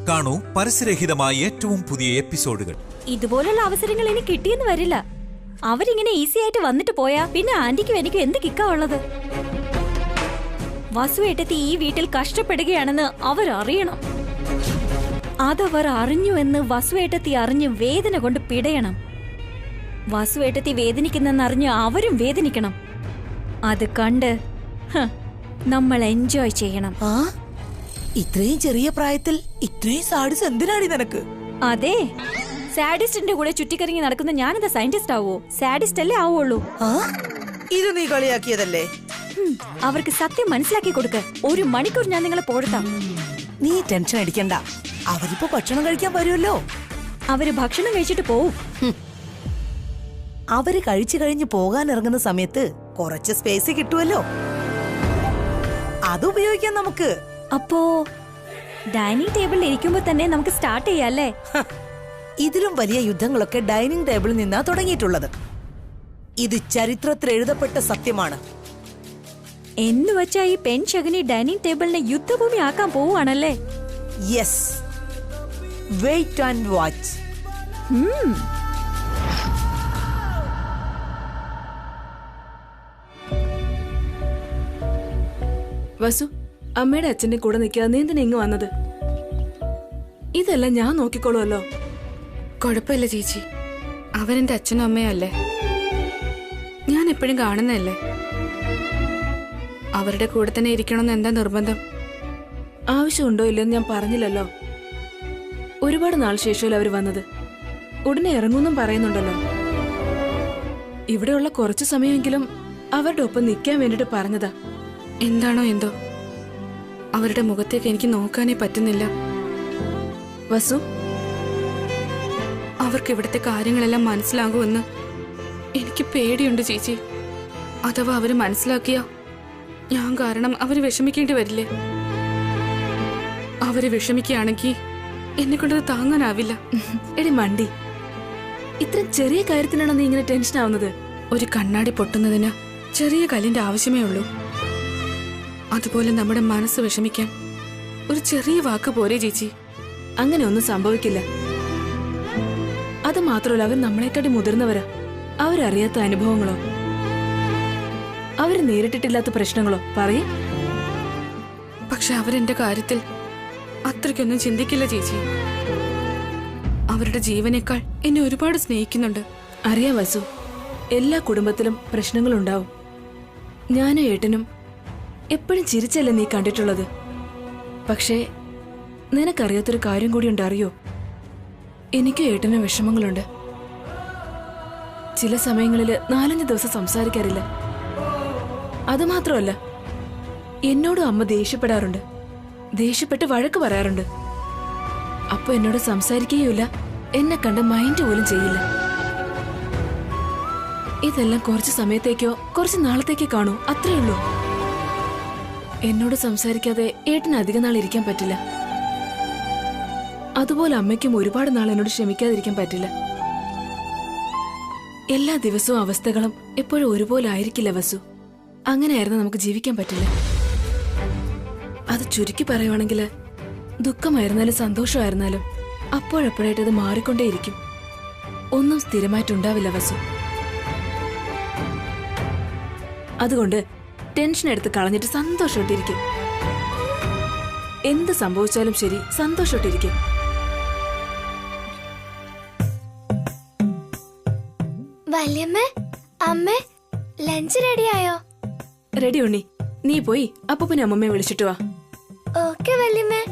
കാണൂ പരസ്യരഹിതമായ ഏറ്റവും പുതിയ എപ്പിസോഡുകൾ. ഇതുപോലുള്ള അവസരങ്ങൾ ഇനി കിട്ടിയെന്ന് വരില്ല. അവരിങ്ങനെ ഈസി ആയിട്ട് വന്നിട്ട് പോയാ പിന്നെ ആന്റിക്കും എനിക്കും എന്ത് കിക്കാ ഉള്ളത്? വസുവേട്ടത്തി ഈ വീട്ടിൽ കഷ്ടപ്പെടുകയാണെന്ന് അവരറിയണം. അതവർ അറിഞ്ഞു എന്ന് വസുവേട്ടത്തി അറിഞ്ഞ് വേദന കൊണ്ട് പിടയണം. വസുവേട്ടത്തി വേദനിക്കുന്നെന്നറിഞ്ഞ് അവരും വേദനിക്കണം. അത് കണ്ട് നമ്മൾ എൻജോയ് ചെയ്യണം. ഇത്രയും ചെറിയ പ്രായത്തിൽ ഇത്രയും സാഡിസ് എന്തിനാണ് നിനക്ക്? അതെ, സാഡിസ്റ്റിന്റെ കൂടെ ചുറ്റിക്കറങ്ങി നടക്കുന്ന ഞാനെന്താ സയന്റിസ്റ്റ് ആവോ? സാഡിസ്റ്റ് അല്ലേ ആവുള്ളൂ. ഇത് നീ കളിയാക്കിയതല്ലേ? അവർക്ക് സത്യം മനസ്സിലാക്കി കൊടുക്ക. 1 മണിക്കൂർ ഞാൻ നിങ്ങളെ പോഴത്താം. നീ ടെൻഷൻ അടിക്കണ്ട, അവരിപ്പോ ഭക്ഷണം കഴിക്കാൻ വരുമല്ലോ. അവര് ഭക്ഷണം കഴിച്ചിട്ട് പോവും. അവര് കഴിച്ചു കഴിഞ്ഞ് പോകാൻ ഇറങ്ങുന്ന സമയത്ത് കുറച്ച് സ്പേസ് കിട്ടുമല്ലോ, അത് ഉപയോഗിക്കാം നമുക്ക്. അപ്പോ ഡൈനിങ് ടേബിളിൽ ഇരിക്കുമ്പോ തന്നെ നമുക്ക് സ്റ്റാർട്ട് ചെയ്യാല്ലേ? ഇതിലും വലിയ യുദ്ധങ്ങളൊക്കെ ഡൈനിങ് ടേബിളിൽ നിന്നാ തുടങ്ങിയിട്ടുള്ളത്. ഇത് ചരിത്രത്തിൽ എഴുതപ്പെട്ട സത്യമാണ്. എന്ന് വെച്ചാ ഈ പെൺശകുനി ഡൈനിങ് ടേബിളിനെ യുദ്ധഭൂമി ആക്കാൻ പോവുകയാണല്ലേ? Yes, wait and watch. Vasu, അമ്മയുടെ അച്ഛന്റെ കൂടെ നിൽക്കാതെ നീ എന്തിനാ ഇങ്ങ് വന്നത്? ഇതെല്ലാം ഞാൻ നോക്കിക്കോളുമല്ലോ. കുഴപ്പമില്ല ചേച്ചി, അവരെന്റെ അച്ഛനും അമ്മയും അല്ലേ, ഞാൻ എപ്പോഴും കാണുന്നതല്ലേ. അവരുടെ കൂടെ തന്നെ ഇരിക്കണമെന്ന് എന്താ നിർബന്ധം? ആവശ്യമുണ്ടോ ഇല്ലെന്ന് ഞാൻ പറഞ്ഞില്ലല്ലോ. ഒരുപാട് നാൾ ശേഷമല്ലേ അവര് വന്നത്. ഉടനെ ഇറങ്ങുമെന്നും പറയുന്നുണ്ടല്ലോ. ഇവിടെയുള്ള കുറച്ചു സമയമെങ്കിലും അവരുടെ ഒപ്പം നിൽക്കാൻ വേണ്ടിട്ട് പറഞ്ഞതാ. എന്താണോ എന്തോ, അവരുടെ മുഖത്തേക്ക് എനിക്ക് നോക്കാനേ പറ്റുന്നില്ല. വസു, അവർക്ക് ഇവിടുത്തെ കാര്യങ്ങളെല്ലാം മനസ്സിലാകുമെന്ന് എനിക്ക് പേടിയുണ്ട് ചേച്ചി. അഥവാ അവര് മനസ്സിലാക്കിയാ ഞാൻ കാരണം അവര് വിഷമിക്കേണ്ടി വരില്ലേ? അവര് വിഷമിക്കുകയാണെങ്കിൽ എന്നെ കൊണ്ടത് താങ്ങാനാവില്ല. എടി മണ്ടി, ഇത്രയും ചെറിയ കാര്യത്തിനാണോ നീ ഇങ്ങനെ ടെൻഷൻ ആവുന്നത്? ഒരു കണ്ണാടി പൊട്ടുന്നതിന് ചെറിയ കല്ലിന്റെ ആവശ്യമേ ഉള്ളൂ. അതുപോലെ നമ്മുടെ മനസ്സ് വിഷമിക്കാൻ ഒരു ചെറിയ വാക്ക് പോരെ ചേച്ചി? അങ്ങനെ ഒന്നും സംഭവിക്കില്ല. അത് മാത്രമല്ല, അവർ നമ്മളെക്കാട്ടി മുതിർന്നവരാ. അവരറിയാത്ത അനുഭവങ്ങളോ അവര് നേരിട്ടിട്ടില്ലാത്ത പ്രശ്നങ്ങളോ പറയും. പക്ഷെ അവരെന്റെ കാര്യത്തിൽ അത്രയ്ക്കൊന്നും ചിന്തിക്കില്ല ചേച്ചി. അവരുടെ ജീവനേക്കാൾ എന്നെ ഒരുപാട് സ്നേഹിക്കുന്നുണ്ട്. അറിയാം വസു, എല്ലാ കുടുംബത്തിലും പ്രശ്നങ്ങളുണ്ടാവും. ഞാനും ഏട്ടനും എപ്പോഴും ചിരിച്ചല്ലേ നീ കണ്ടിട്ടുള്ളത്. പക്ഷേ നിനക്കറിയാത്തൊരു കാര്യം കൂടി ഉണ്ട്, അറിയോ? എനിക്കും ഏട്ടനും വിഷമങ്ങളുണ്ട്. ചില സമയങ്ങളിൽ 4-5 ദിവസം സംസാരിക്കാറില്ല. അതുമാത്രമല്ല, എന്നോടും അമ്മ ദേഷ്യപ്പെടാറുണ്ട്. ദേഷ്യപ്പെട്ട് വഴക്ക് പറയാറുണ്ട്. അപ്പൊ എന്നോട് സംസാരിക്കുകയുമില്ല, എന്നെ കണ്ട് മൈൻഡ് പോലും ചെയ്യില്ല. ഇതെല്ലാം കുറച്ച് സമയത്തേക്കോ കുറച്ച് നാളത്തേക്കോ കാണൂ, അത്രേ ഉള്ളൂ. എന്നോട് സംസാരിക്കാതെ ഏട്ടന് അധിക നാൾ ഇരിക്കാൻ പറ്റില്ല. അതുപോലെ അമ്മയ്ക്കും ഒരുപാട് നാൾ എന്നോട് ക്ഷമിക്കാതിരിക്കാൻ പറ്റില്ല. എല്ലാ ദിവസവും അവസ്ഥകളും എപ്പോഴും ഒരുപോലെ ആയിരിക്കില്ല വസു. അങ്ങനെയായിരുന്നു നമുക്ക് ജീവിക്കാൻ പറ്റില്ല. അത് ചുരുക്കി പറയുവാണെങ്കിൽ, ദുഃഖമായിരുന്നാലും സന്തോഷമായിരുന്നാലും അപ്പോഴപ്പോഴായിട്ട് അത് മാറിക്കൊണ്ടേയിരിക്കും. ഒന്നും സ്ഥിരമായിട്ടുണ്ടാവില്ല വസു. അതുകൊണ്ട് ടെൻഷൻ എടുത്ത് കളഞ്ഞിട്ട് സന്തോഷമായിട്ടിരിക്കും. എന്ത് സംഭവിച്ചാലും ശരി, സന്തോഷമായിട്ടിരിക്കും. വല്യമ്മേ, അമ്മേ, ലഞ്ച് റെഡിയായോ? റെഡി ഉണ്ണി, നീ പോയി അപ്പൂപ്പനെ അമ്മമ്മയെ വിളിച്ചിട്ട് വാ. ഓക്കെ വല്യമ്മേ.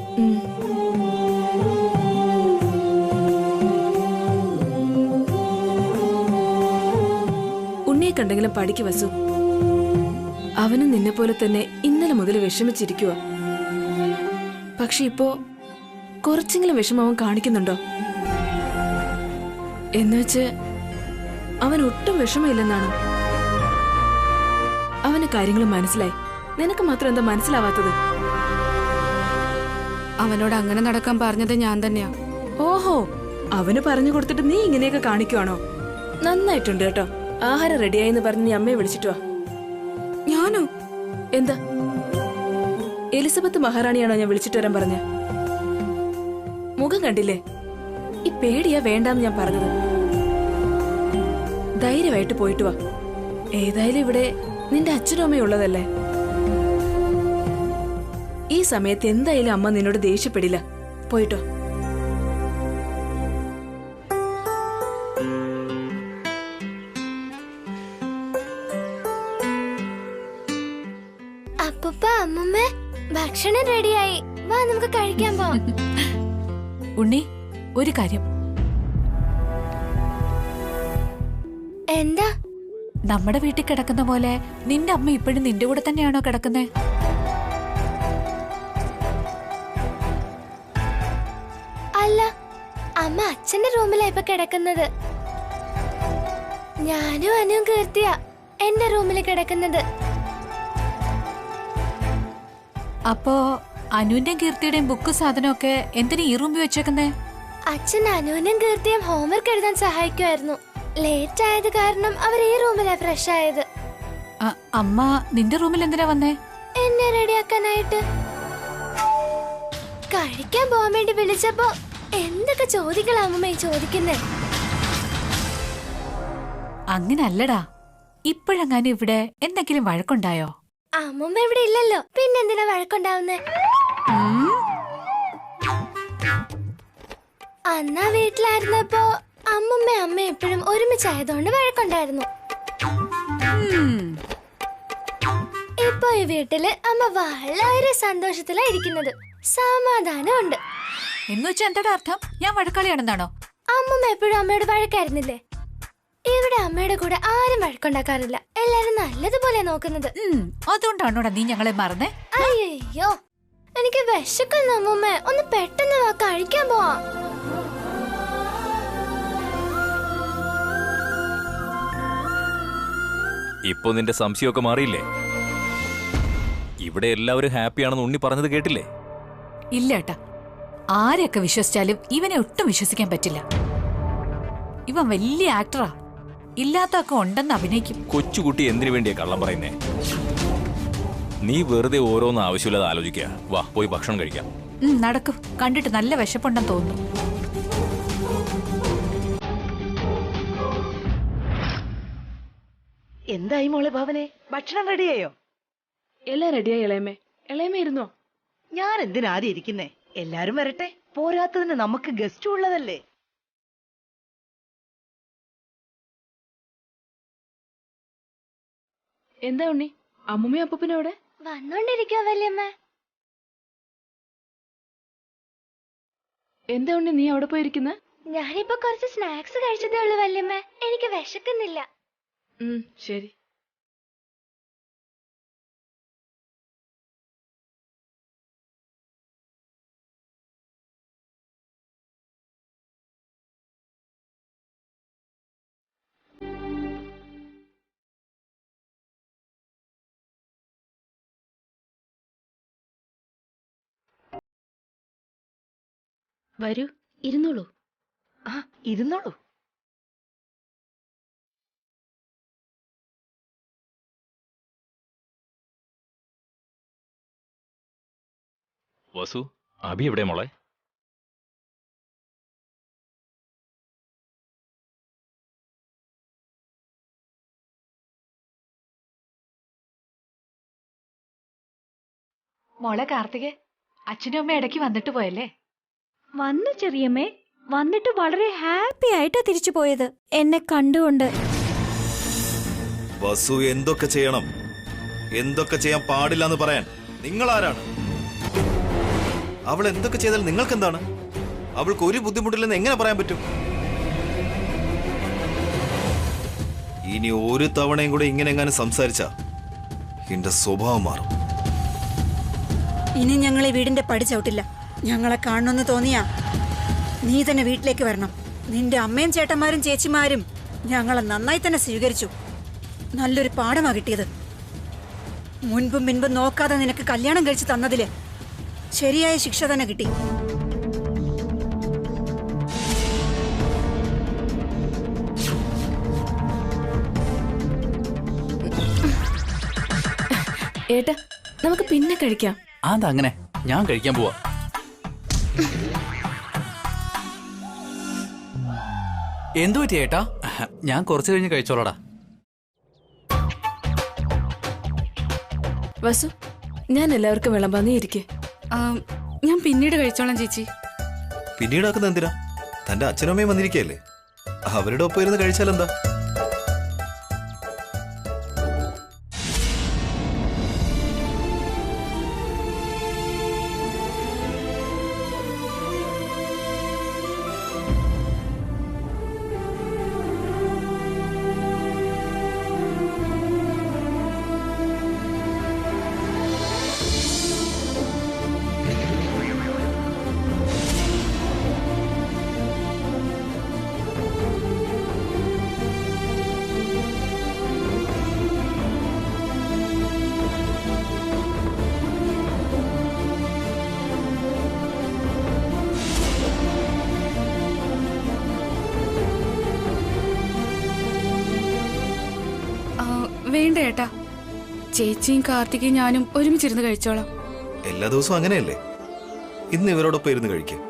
ഉണ്ണിയെ കണ്ടെങ്കിലും പഠിക്ക് വസു. അവനും നിന്നെ പോലെ തന്നെ ഇന്നലെ മുതൽ വിഷമിച്ചിരിക്കുക. പക്ഷെ ഇപ്പോ കുറച്ചെങ്കിലും വിഷമം അവൻ കാണിക്കുന്നുണ്ടോ? എന്നുവെച്ച് അവൻ ഒട്ടും വിഷമമില്ലെന്നാണോ? അവന് കാര്യങ്ങൾ മനസ്സിലായി. നിനക്ക് മാത്രം എന്താ മനസ്സിലാവാത്തത്? അവനോട് അങ്ങനെ നടക്കാൻ പറഞ്ഞത് ഞാൻ തന്നെയാ. ഓഹോ, അവന് പറഞ്ഞു കൊടുത്തിട്ട് നീ ഇങ്ങനെയൊക്കെ കാണിക്കുവാണോ? നന്നായിട്ടുണ്ട് കേട്ടോ. ആഹാരം റെഡിയായെന്ന് പറഞ്ഞ് നീ അമ്മയെ വിളിച്ചിട്ട് വാ. ഞാനോ? എന്താ, എലിസബത്ത് മഹാറാണിയാണോ ഞാൻ വിളിച്ചിട്ട് വരാൻ പറഞ്ഞ? മുഖം കണ്ടില്ലേ? ഈ പേടിയാ വേണ്ടാന്ന് ഞാൻ പറഞ്ഞത്. ധൈര്യമായിട്ട് പോയിട്ട് വാ. ഏതായാലും ഇവിടെ നിന്റെ അച്ഛനും അമ്മയും ഉള്ളതല്ലേ. ഈ സമയത്ത് എന്തായാലും അമ്മ നിന്നോട് ദേഷ്യപ്പെടില്ല. പോയിട്ടോ. അപ്പൂപ്പ അമ്മമ്മ ഭക്ഷണം റെഡിയായി. വാ നമുക്ക് കഴിക്കാൻ പോവാം. ഉണ്ണി, ഒരു കാര്യം. എന്താ? നമ്മുടെ വീട്ടിൽ കിടക്കുന്ന പോലെ നിന്റെ അമ്മ ഇപ്പോഴും നിന്റെ കൂടെ തന്നെയാണോ കിടക്കുന്നേ? അല്ല, അമ്മ അച്ഛന്റെ റൂമിലാ ഇപ്പൊ കിടക്കുന്നത്. ഞാനും അനുവും കീർത്തിയാ എന്റെ റൂമിൽ കിടക്കുന്നത്. അപ്പോ അനുവിന്റെയും കീർത്തിയുടെയും ബുക്ക് സാധനമൊക്കെ എന്തിനാ ഈ റൂമിൽ വെച്ചേക്കുന്നേ? അച്ഛൻ അനുവിനും കീർത്തിയും ഹോംവർക്ക് എഴുതാൻ സഹായിക്കുമായിരുന്നു. ലേറ്റ് ആയത് കാരണം അവർ ഈ റൂമിലാ ഫ്രഷ് ആയത്. അമ്മ നിന്റെ റൂമിൽ എന്തിനാ വന്നേ? എന്നെ റെഡിയാക്കാനായിട്ട്. കഴിക്കാൻ പോവാൻ വേണ്ടി വിളിച്ചപ്പോ എന്തൊക്കെ ചോദ്യങ്ങളാ അമ്മ ചോദിക്കുന്നേ? അങ്ങനല്ലടാ. ഇപ്പോഴെങ്ങാനും ഇവിടെ എന്തെങ്കിലും വഴക്കുണ്ടായോ? അമ്മമ്മ ഇവിടെ ഇല്ലല്ലോ, പിന്നെന്തിനാ വഴക്കുണ്ടാവുന്നേ? അന്നാ വീട്ടിലായിരുന്നപ്പോ അമ്മമ്മ അമ്മ എപ്പോഴും ഒരുമിച്ചായതുകൊണ്ട് വഴക്കുണ്ടായിരുന്നു. ഇപ്പൊ ഈ വീട്ടില് അമ്മ വളരെ സന്തോഷത്തിലാ ഇരിക്കുന്നത്. സമാധാനമുണ്ട്. എന്നുവെച്ചാ എന്താ അർത്ഥം? ഞാൻ വഴക്കാളിയാണെന്നാണോ? അമ്മമ്മ എപ്പോഴും അമ്മയോട് വഴക്കായിരുന്നില്ലേ? ഇവിടെ അമ്മയുടെ കൂടെ ആരും വഴക്കുണ്ടാക്കാറില്ല. എല്ലാരും നല്ലതുപോലെ നോക്കുന്നത്. അതുകൊണ്ടാണോടാ നീ ഞങ്ങളെ മറന്നേ? അയ്യോ, എനിക്ക് വിശക്കുന്നു അമ്മമ്മ. ഒന്ന് പെട്ടെന്ന് വാ, കഴിക്കാൻ പോവാ. ഇപ്പൊ നിന്റെ സംശയമൊക്കെ മാറിയില്ലേ? ഇവിടെ എല്ലാവരും ഹാപ്പിയാണെന്ന് ഉണ്ണി പറഞ്ഞത് കേട്ടില്ലേ? ഇല്ല ഏട്ടാ, ആരെയൊക്കെ വിശ്വസിച്ചാലും ഇവനെ ഒട്ടും വിശ്വസിക്കാൻ പറ്റില്ല. ഇവൻ വലിയ ആക്ടറാ. ഇല്ലാത്തൊക്കെ ഉണ്ടെന്ന് അഭിനയിക്കും. കൊച്ചുകുട്ടി എന്തിനു വേണ്ടിയാ കള്ളം പറയുന്നേ? നീ വെറുതെ ഓരോന്ന് ആവശ്യമില്ലാതെ ആലോചിക്കുക. വാ, പോയി ഭക്ഷണം കഴിക്കാം. നടക്കും. കണ്ടിട്ട് നല്ല വിശപ്പുണ്ടെന്ന് തോന്നുന്നു. എന്തായി മോളെ ഭാവനെ? ഭക്ഷണം റെഡിയായോ? എല്ലാം റെഡിയായി ഇളയമേ. ഇളയമേ ഇരുന്നോ? ഞാൻ എന്തിനാദ്യം ഇരിക്കുന്നേ? എല്ലാരും വരട്ടെ. പോരാത്തതിന് നമുക്ക് ഗസ്റ്റ് ഉള്ളതല്ലേ. എന്താ ഉണ്ണി, അമ്മുമ്മയും അപ്പൂപ്പനും അവിടെ? വന്നോണ്ടിരിക്കോ വല്യമ്മ? എന്താ ഉണ്ണി നീ അവിടെ പോയിരിക്കുന്ന? ഞാനിപ്പോ കുറച്ച് സ്നാക്സ് കഴിച്ചതേ ഉള്ളൂ വല്യമ്മ. എനിക്ക് വിശക്കുന്നില്ല. ശരി. വരൂ, ഇരുന്നോളൂ. ആ, ഇരുന്നോളൂ. വസു, അഭി എവിടെ മോളെ? മോളെ കാർത്തികേ, അച്ഛനും അമ്മ ഇടയ്ക്ക് വന്നിട്ട് പോയല്ലേ? വന്നു ചെറിയമ്മേ. വന്നിട്ട് വളരെ ഹാപ്പി ആയിട്ടാ തിരിച്ചു പോയത് എന്നെ കണ്ടുകൊണ്ട്. വസു എന്തൊക്കെ ചെയ്യണം, എന്തൊക്കെ ചെയ്യാൻ പാടില്ല എന്ന് പറയാൻ നിങ്ങൾ ആരാണ്? അവൾ എന്തൊക്കെ ചെയ്താൽ നിങ്ങൾക്ക് എന്താണ്? അവൾക്ക് ഒരു ബുദ്ധിമുട്ടില്ലെന്ന് എങ്ങനെ പറയാൻ പറ്റും? ഇനി ഒരു തവണയും കൂടെ ഇങ്ങനെ എങ്ങാനും സംസാരിച്ച എന്റെ സ്വഭാവം മാറും. ഇനി ഞങ്ങൾ ഈ വീടിന്റെ പടി ചവിട്ടില്ല. ഞങ്ങളെ കാണണമെന്ന് തോന്നിയാ നീ തന്നെ വീട്ടിലേക്ക് വരണം. നിന്റെ അമ്മയും ചേട്ടന്മാരും ചേച്ചിമാരും ഞങ്ങളെ നന്നായി തന്നെ സ്വീകരിച്ചു. നല്ലൊരു പാഠമാ കിട്ടിയത്. മുൻപും പിൻപും നോക്കാതെ നിനക്ക് കല്യാണം കഴിച്ച് തന്നതില് ശരിയായ ശിക്ഷ തന്നെ കിട്ടി. ഏട്ടാ, നമുക്ക് പിന്നെ കഴിക്കാം. അതങ്ങനെ, ഞാൻ കഴിക്കാൻ പോവാ. എന്തു പറ്റി ഏട്ടാ? ഞാൻ കുറച്ച് കഴിഞ്ഞ് കഴിച്ചോളടാ. വസു, ഞാൻ എല്ലാവർക്കും വിളമ്പാന്നേ ഇരിക്കേ. ഞാൻ പിന്നീട് കഴിച്ചോളാം ചേച്ചി. പിന്നീടാക്കുന്ന എന്തിനാ? തന്റെ അച്ഛനും അമ്മയും വന്നിരിക്കയല്ലേ, അവരുടെ ഒപ്പം ഇരുന്ന് കഴിച്ചാലെന്താ? വേണ്ട ഏട്ടാ, ചേച്ചിയും കാർത്തികയും ഞാനും ഒരുമിച്ചിരുന്ന് കഴിച്ചോളാം. എല്ലാ ദിവസവും അങ്ങനെയല്ലേ? ഇന്ന് ഇവരോടൊപ്പം ഇരുന്ന് കഴിക്കാം.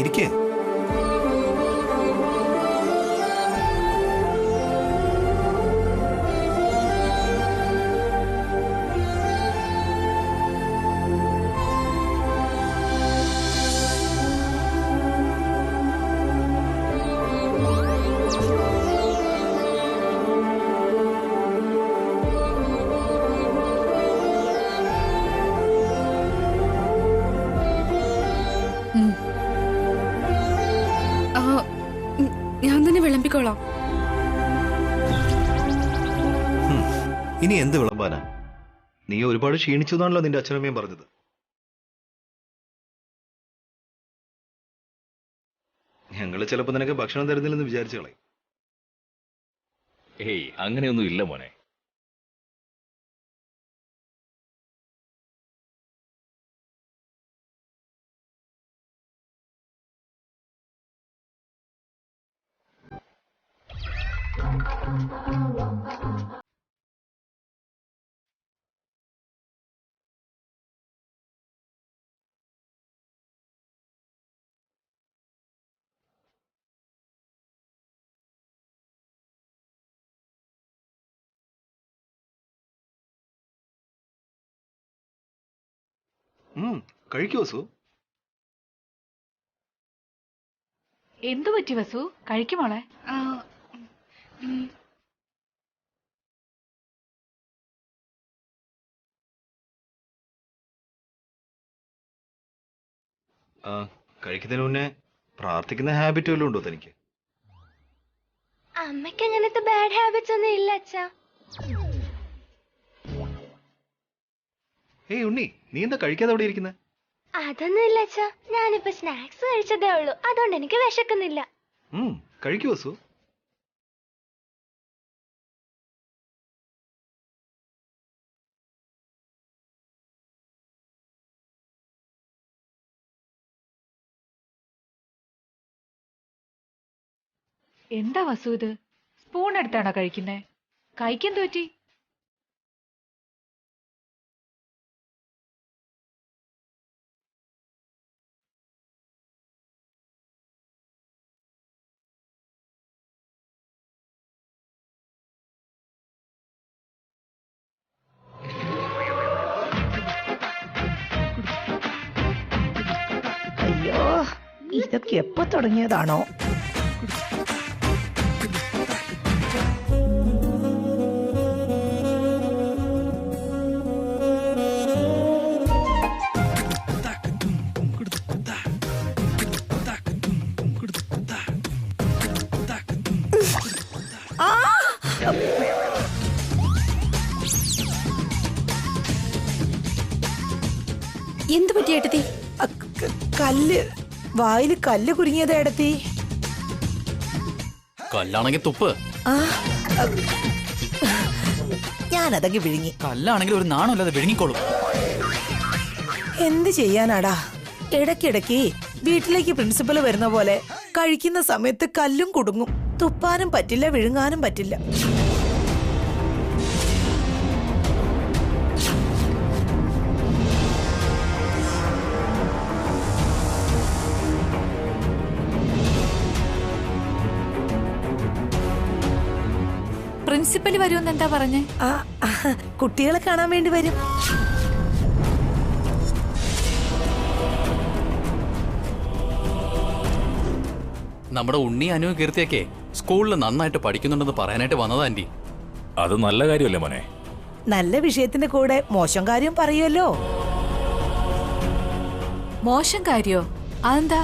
ഇരിക്കേ. ഞാൻ തന്നെ വിളമ്പിക്കോളാം. ഇനി എന്ത് വിളമ്പാനാ? നീ ഒരുപാട് ക്ഷീണിച്ചു എന്നാണല്ലോ നിന്റെ അച്ഛനമ്മയും പറഞ്ഞത്. ഞങ്ങള് ചിലപ്പോ നിനക്ക് ഭക്ഷണം തരുന്നില്ലെന്ന് വിചാരിച്ചു കളയും. ഏയ്, അങ്ങനെയൊന്നും ഇല്ല മോനെ. കഴിക്കൂ വസു. എന്തു പറ്റി വസു? കഴിക്കുമോളെ. കഴിക്കുന്നതിന് മുന്നേ പ്രാർത്ഥിക്കുന്ന ഹാബിറ്റ് വല്ലതും ഉണ്ടോ തനിക്ക്? അമ്മയ്ക്ക് അങ്ങനത്തെ ബാഡ് ഹാബിറ്റ്സ് ഒന്നും ഇല്ല അച്ഛാ. ഏയ് ഉണ്ണി, നീ എന്താ കഴിക്കാതെ അവിടെ ഇരിക്കുന്നത്? അതൊന്നും ഇല്ല അച്ഛാ, ഞാനിപ്പോ സ്നാക്സ് കഴിച്ചതേ ഉള്ളൂ, അതുകൊണ്ട് എനിക്ക് വിശക്കുന്നില്ല. കഴിക്കൂ വസു. എന്താ വസു ഇത്? സ്പൂൺ എടുത്താണോ കഴിക്കുന്നേ? കഴിക്കാൻ തോറ്റി? അയ്യോ, ഇതൊക്കെ എപ്പോ തുടങ്ങിയതാണോ? എന്തു പറ്റി ഏട്ടത്തി? കല്ല് വായില് കല്ല് കുരുങ്ങിയത് ഏടത്തി. കല്ലാണെങ്കിൽ തുപ്പ്. ഞാനതങ്ങ് വിഴുങ്ങി. കല്ലാണെങ്കിൽ ഒരു നാണമില്ലാതെ വിഴുങ്ങിക്കോളും. എന്ത് ചെയ്യാനാടാ, ഇടയ്ക്കിടയ്ക്ക് വീട്ടിലേക്ക് പ്രിൻസിപ്പൽ വരുന്ന പോലെ കഴിക്കുന്ന സമയത്ത് കല്ലും കുടുങ്ങും. തുപ്പാനും പറ്റില്ല, വിഴുങ്ങാനും പറ്റില്ല. പ്രിൻസിപ്പൽ വരുമെന്ന് എന്താ പറഞ്ഞേ? കുട്ടികളെ കാണാൻ വേണ്ടി വരും. നമ്മുടെ ഉണ്ണി അനു കീർത്തിയൊക്കെ സ്കൂളിൽ നന്നായിട്ട് പഠിക്കുന്നുണ്ടെന്ന് പറയാനായിട്ട് വന്നതാ ആന്റി. അത് നല്ല കാര്യമല്ലേ മോനെ? നല്ല വിഷയത്തിന്റെ കൂടെ മോശം കാര്യം പറയുമല്ലോ. മോശം കാര്യോ? അതെന്താ?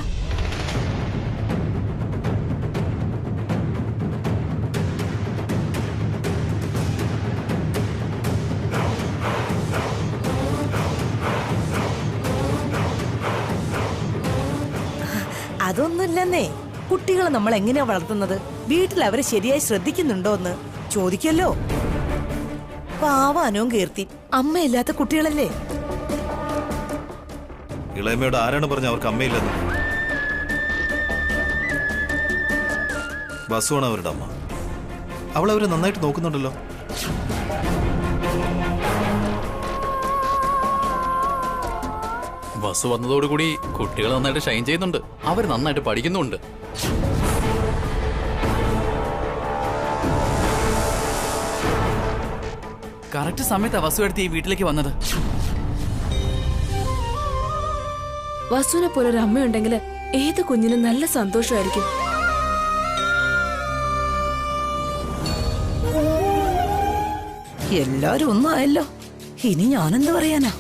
അതൊന്നുമില്ലെന്നേ. കുട്ടികളെ നമ്മൾ എങ്ങനെയാ വളർത്തുന്നത്, വീട്ടിൽ അവരെ ശരിയായി ശ്രദ്ധിക്കുന്നുണ്ടോ എന്ന് ചോദിക്കല്ലോ. പാവാനവും കീർത്തി അമ്മയില്ലാത്ത കുട്ടികളല്ലേ. ഇളയമ്മയോട് ആരാണ് പറഞ്ഞ അവർക്ക് അമ്മയില്ലെന്ന്? വസുവാണ് അവരുടെ അമ്മ. അവളവരെ നന്നായിട്ട് നോക്കുന്നുണ്ടല്ലോ. ബസ് വന്നതോടുകൂടി കുട്ടികൾ നന്നായിട്ട് ഷൈൻ ചെയ്യുന്നുണ്ട്. അവർ നന്നായിട്ട് പഠിക്കുന്നുണ്ട്. കറക്റ്റ് സമയത്താ വസു എടുത്ത് ഈ വീട്ടിലേക്ക് വന്നത്. വസുവിനെ പോലെ ഒരു അമ്മയുണ്ടെങ്കിൽ ഏത് കുഞ്ഞിനും നല്ല സന്തോഷമായിരിക്കും. എല്ലാരും ഒന്നായല്ലോ. ഇനി ഞാനെന്ത് പറയാനാ?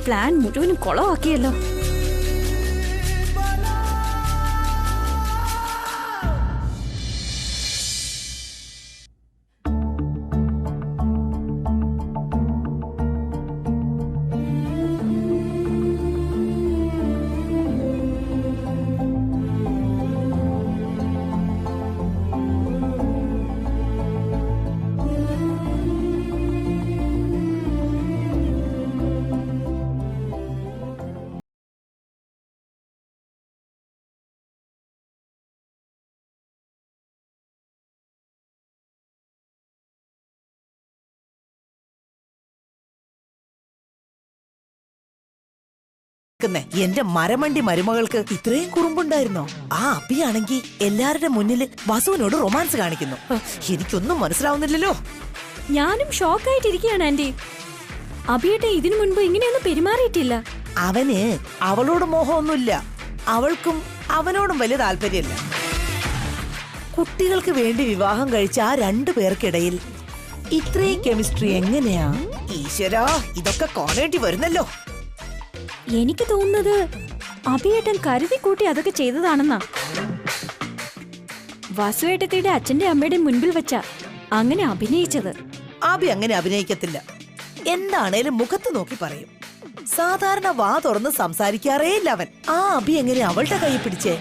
പ്ലാൻ മുഴുവനും കൊളവാക്കിയല്ലോ. എന്റെ മരമണ്ടി മരുമകൾക്ക് ഇത്രയും കുറുമ്പുണ്ടായിരുന്നോ? ആ അബിയാണെങ്കി എല്ലാവരുടെ മുന്നിൽ വസുവിനോട് റൊമാൻസ് കാണിക്കുന്നു. എനിക്കൊന്നും മനസ്സിലാവുന്നില്ലല്ലോ. ഞാനും ഷോക്കായിട്ടിരിക്കുകയാണ് ആന്റി. അബിയേട്ടെ ഇതിനു മുൻപ് ഇങ്ങനെയൊന്നും പെരുമാറിയിട്ടില്ല. അവന് അവളോട് മോഹമൊന്നുമില്ല. അവൾക്കും അവനോടും വലിയ താല്പര്യമില്ല. കുട്ടികൾക്ക് വേണ്ടി വിവാഹം കഴിച്ച ആ രണ്ടു പേർക്കിടയിൽ ഇത്രയും കെമിസ്ട്രി എങ്ങനെയാ? ഈശ്വരാ, ഇതൊക്കെ കാണേണ്ടി വരുന്നല്ലോ. എനിക്ക് തോന്നുന്നത് അബിയേട്ടൻ കരുതി കൂട്ടി അതൊക്കെ ചെയ്തതാണെന്നാ. വസുവേട്ടത്തിയുടെ അച്ഛന്റെ അമ്മയുടെ മുൻപിൽ വെച്ച അങ്ങനെ അഭിനയിച്ചത്. അബി അങ്ങനെ അഭിനയിക്കത്തില്ല. എന്താണേലും മുഖത്ത് നോക്കി പറയും. സാധാരണ വാ തുറന്ന് സംസാരിക്കാറേ ഇല്ല അവൻ. ആ അബി എങ്ങനെ അവളുടെ കൈ പിടിച്ചേ?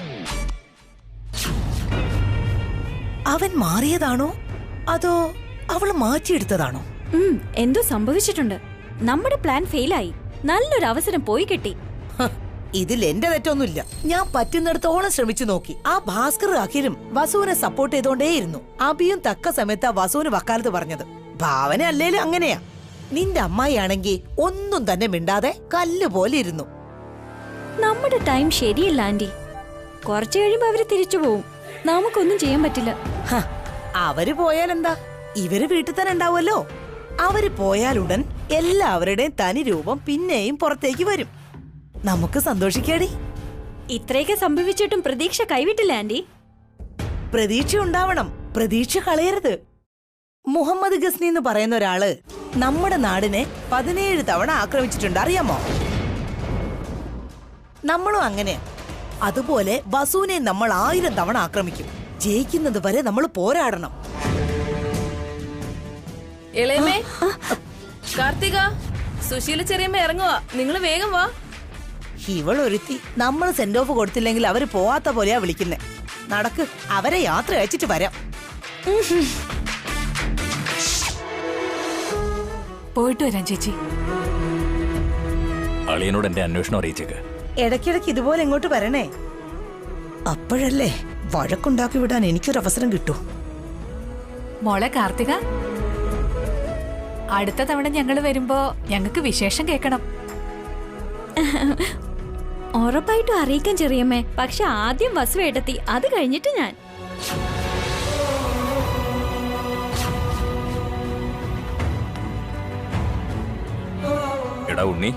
അവൻ മാറിയതാണോ അതോ അവള് മാറ്റിയെടുത്തതാണോ? എന്തോ സംഭവിച്ചിട്ടുണ്ട്. നമ്മുടെ പ്ലാൻ ഫെയിലായി. നല്ലൊരു അവസരം പോയി കിട്ടി. ഇതിൽ എന്റെ തെറ്റൊന്നുമില്ല. ഞാൻ പറ്റുന്നിടത്തോളം ശ്രമിച്ചു നോക്കി. ആ ഭാസ്കർ അഖിലും വസുവിനെ സപ്പോർട്ട് ചെയ്തോണ്ടേയിരുന്നു. അബിയും തക്ക സമയത്താ വസുവിന് വക്കാലത്ത് പറഞ്ഞത്. ഭാവന അല്ലേലും അങ്ങനെയാ. നിന്റെ അമ്മായിയാണെങ്കി ഒന്നും തന്നെ മിണ്ടാതെ കല്ല് പോലെ ഇരുന്നു. നമ്മുടെ ടൈം ശരിയല്ല ആന്റി. കുറച്ചു കഴിയുമ്പോ അവര് തിരിച്ചു പോവും. നമുക്കൊന്നും ചെയ്യാൻ പറ്റില്ല. അവര് പോയാലെന്താ, ഇവര് വീട്ടിൽ തന്നെ ഉണ്ടാവുമല്ലോ. അവര് പോയാലുടൻ എല്ലാവരുടെയും തനി രൂപം പിന്നെയും പുറത്തേക്ക് വരും. നമുക്ക് സന്തോഷിക്കാടി. ഇത്രയൊക്കെ സംഭവിച്ചിട്ടും പ്രതീക്ഷ കൈവിട്ടില്ല ആന്റി. പ്രതീക്ഷ ഉണ്ടാവണം, പ്രതീക്ഷ കളയരുത്. മുഹമ്മദ് ഗസ്നി എന്ന് പറയുന്ന ഒരാള് നമ്മുടെ നാടിനെ 17 തവണ ആക്രമിച്ചിട്ടുണ്ട്, അറിയാമോ? നമ്മളും അങ്ങനെയാ. അതുപോലെ വസുവിനെ നമ്മൾ 1000 തവണ ആക്രമിക്കും. ജയിക്കുന്നത് വരെ നമ്മൾ പോരാടണം. ഇളയമേ, കാർത്തിക, സുശീല ചെറിയമ്മ ഇറങ്ങുവാ. നിങ്ങൾ വേഗം വാ. ഇവളൊരുത്തി നമ്മൾ സെന്റ് ഓഫ് കൊടുത്തില്ലെങ്കിൽ അവര് പോവാത്ത പോലെയാ വിളിക്കുന്നേ. നടക്ക്, അവരെ യാത്ര അയച്ചിട്ട് വരാം. പോയിട്ട് വരാം ചേച്ചി. അളിയനോട് എന്റെ അന്വേഷണം അറിയിച്ചേക്ക്. ഇടയ്ക്കിടയ്ക്ക് ഇതുപോലെ ഇങ്ങോട്ട് വരണേ. അപ്പോഴല്ലേ വഴക്കുണ്ടാക്കി വിടാൻ എനിക്കൊരവസരം കിട്ടൂ. മോളെ കാർത്തിക, അടുത്ത തവണ ഞങ്ങള് വരുമ്പോ ഞങ്ങൾക്ക് വിശേഷം കേൾക്കണം. ഉറപ്പായിട്ടും അറിയിക്കാൻ ചെറിയമ്മേ. പക്ഷെ ആദ്യം വസുവേട്ടത്തി, അത് കഴിഞ്ഞിട്ട് ഞാൻ. എടാ ഉണ്ണി,